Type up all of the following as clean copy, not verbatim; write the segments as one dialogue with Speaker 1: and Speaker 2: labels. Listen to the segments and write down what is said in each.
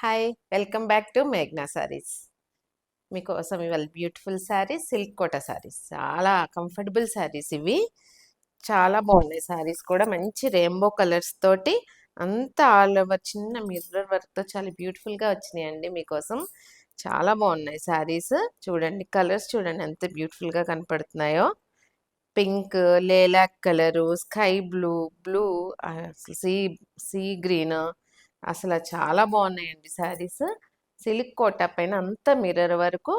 Speaker 1: Hi welcome back to మేఘ్నా సారీస్. మీకోసం ఇవాళ బ్యూటిఫుల్ శారీస్, సిల్క్ కోట శారీస్, చాలా కంఫర్టబుల్ శారీస్ ఇవి. చాలా బాగున్నాయి శారీస్ కూడా, మంచి రెయిన్బో కలర్స్ తోటి అంతా ఆల్ ఓవర్ చిన్న మిర్రర్ వర్క్తో చాలా బ్యూటిఫుల్గా వచ్చినాయండి మీకోసం. చాలా బాగున్నాయి శారీస్. చూడండి కలర్స్, చూడండి ఎంత బ్యూటిఫుల్గా కనపడుతున్నాయో. Pink, lilac colour, sky blue, blue, sea sea green, అసలు చాలా బాగున్నాయండి శారీస్. సిల్క్ కోట పైన అంతా మిర్రర్ వరకు,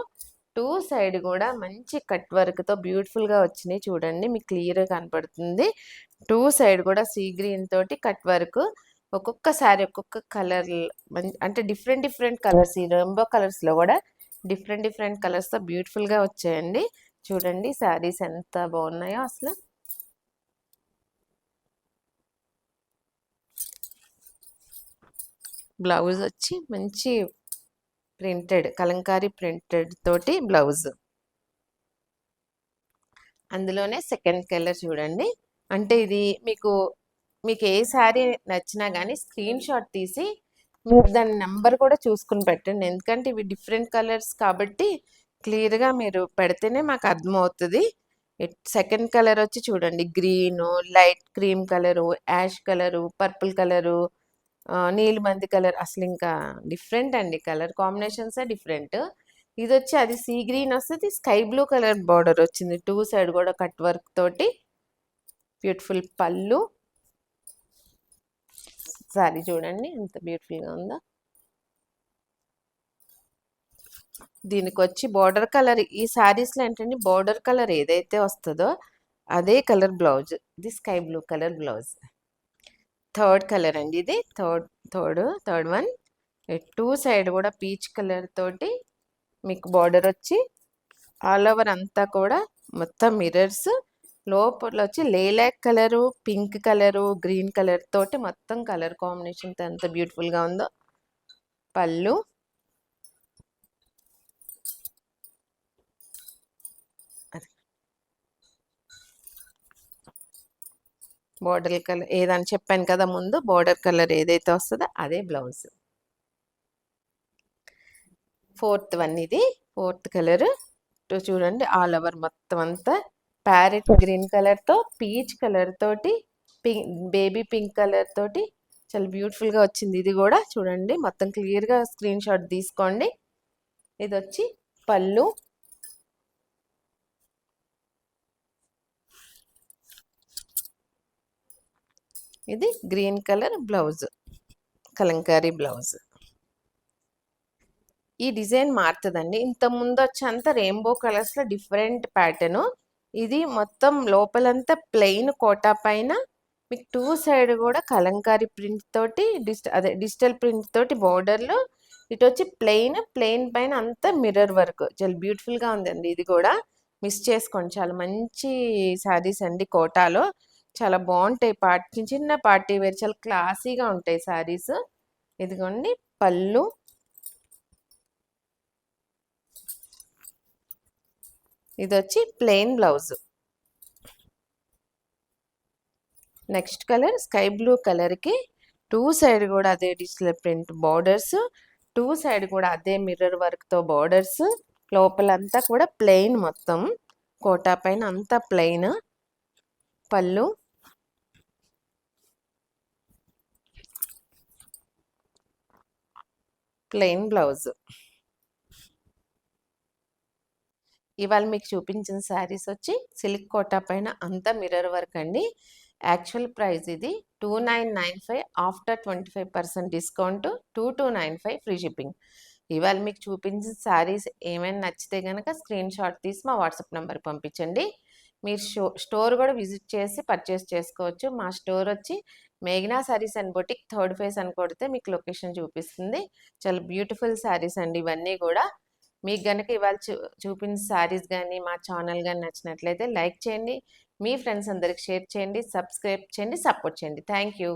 Speaker 1: టూ సైడ్ కూడా మంచి కట్ వర్క్తో బ్యూటిఫుల్గా వచ్చినాయి. చూడండి మీకు క్లియర్గా కనపడుతుంది. టూ సైడ్ కూడా సీ గ్రీన్ తోటి కట్ వర్క్. ఒక్కొక్క శారీ ఒక్కొక్క కలర్, అంటే డిఫరెంట్ డిఫరెంట్ కలర్స్, ఈ రెయిన్బో కలర్స్లో కూడా డిఫరెంట్ డిఫరెంట్ కలర్స్తో బ్యూటిఫుల్గా వచ్చాయండి. చూడండి శారీస్ ఎంత బాగున్నాయో అసలు. బ్లౌజ్ వచ్చి మంచి ప్రింటెడ్, కలంకారీ ప్రింటెడ్ తోటి బ్లౌజ్. అందులోనే సెకండ్ కలర్ చూడండి. అంటే ఇది మీకు ఏ శారీ నచ్చినా కానీ స్క్రీన్ షాట్ తీసి మీరు దాని నెంబర్ కూడా చూసుకుని పెట్టండి. ఎందుకంటే ఇవి డిఫరెంట్ కలర్స్ కాబట్టి క్లియర్గా మీరు పెడితేనే మాకు అర్థమవుతుంది. సెకండ్ కలర్ వచ్చి చూడండి, green, light cream colour, ash colour, purple colour, నీలిమంది కలర్, అసలు ఇంకా డిఫరెంట్ అండి. కలర్ కాంబినేషన్సే డిఫరెంట్. ఇది వచ్చి అది సీ గ్రీన్ వస్తుంది, స్కై బ్లూ కలర్ బార్డర్ వచ్చింది, టూ సైడ్ కూడా కట్ వర్క్ తోటి బ్యూటిఫుల్ పళ్ళు. సారీ చూడండి ఎంత బ్యూటిఫుల్గా ఉందో. దీనికి వచ్చి బార్డర్ కలర్, ఈ శారీస్లో ఏంటంటే బార్డర్ కలర్ ఏదైతే వస్తుందో అదే కలర్ బ్లౌజ్. ఇది sky blue colour blouse. Third colour అండి ఇది, థర్డ్ వన్. టూ సైడ్ కూడా పీచ్ కలర్ తోటి మీకు బార్డర్ వచ్చి ఆల్ ఓవర్ అంతా కూడా మొత్తం మిర్రర్స్. లోపల వచ్చి lilac colour, pink colour, green colour తోటి మొత్తం కలర్ కాంబినేషన్ ఎంత బ్యూటిఫుల్గా ఉందో. పళ్ళు, బార్డర్ కలర్ ఏదని చెప్పాను కదా ముందు, బార్డర్ కలర్ ఏదైతే వస్తుందో అదే బ్లౌజ్. ఫోర్త్ వన్ ఇది, ఫోర్త్ కలర్. చూడండి ఆల్ ఓవర్ మొత్తం అంతా ప్యారెట్ గ్రీన్ కలర్తో పీచ్ కలర్ తోటి బేబీ పింక్ కలర్ తోటి చాలా బ్యూటిఫుల్గా వచ్చింది. ఇది కూడా చూడండి మొత్తం క్లియర్గా స్క్రీన్ షాట్ తీసుకోండి. ఇది వచ్చి పళ్ళు, ఇది green colour blouse, Kalamkari blouse. ఈ డిజైన్ మారుతుందండి. ఇంత ముందు వచ్చేంత రెయిన్బో కలర్స్లో డిఫరెంట్ ప్యాటర్ను. ఇది మొత్తం లోపలంతా ప్లెయిన్ కోటా పైన మీకు టూ సైడ్ కూడా కలంకారీ ప్రింట్ తోటి డిజిటల్ ప్రింట్ తోటి బార్డర్లో, ఇటు వచ్చి ప్లెయిన్ పైన అంతా మిర్రర్ వర్క్. చాలా బ్యూటిఫుల్గా ఉందండి. ఇది కూడా మిస్ చేసుకోండి, చాలా మంచి శారీస్ అండి. కోటాలో చాలా బాగుంటాయి, చిన్న పార్టీ వేర్, చాలా క్లాసీగా ఉంటాయి శారీస్. ఇదిగోండి పళ్ళు, ఇది వచ్చి plain blouse. Next colour sky blue కలర్కి టూ సైడ్ కూడా అదే digital print borders, two side కూడా అదే మిర్రర్ వర్క్తో బార్డర్స్. లోపలంతా కూడా ప్లెయిన్, మొత్తం కోటా పైన అంతా ప్లెయిన్. పళ్ళు, ప్లెయిన్ బ్లౌజ్. ఇవాళ మీకు చూపించిన శారీస్ వచ్చి సిల్క్ కోటా పైన అంతా మిర్రర్ వర్క్ అండి. యాక్చువల్ ప్రైస్ ఇది 2995, ఆఫ్టర్ 25% డిస్కౌంట్ 2295 ఫ్రీ షిప్పింగ్. ఇవాళ మీకు చూపించిన శారీస్ ఏమైనా నచ్చితే కనుక స్క్రీన్ షాట్ తీసి మా వాట్సాప్ నెంబర్కి పంపించండి. మీరు స్టోర్ కూడా విజిట్ చేసి పర్చేస్ చేసుకోవచ్చు. మా స్టోర్ వచ్చి మేఘ్నా sarees and boutique, third phase అని కొడితే మీకు లొకేషన్ చూపిస్తుంది. చాలా బ్యూటిఫుల్ శారీస్ అండి ఇవన్నీ కూడా. మీకు కనుక ఇవాళ చూపించిన శారీస్ కానీ మా ఛానల్ కానీ నచ్చినట్లయితే లైక్ చేయండి, మీ ఫ్రెండ్స్ అందరికి షేర్ చేయండి, సబ్స్క్రైబ్ చేయండి, సపోర్ట్ చేయండి. Thank you.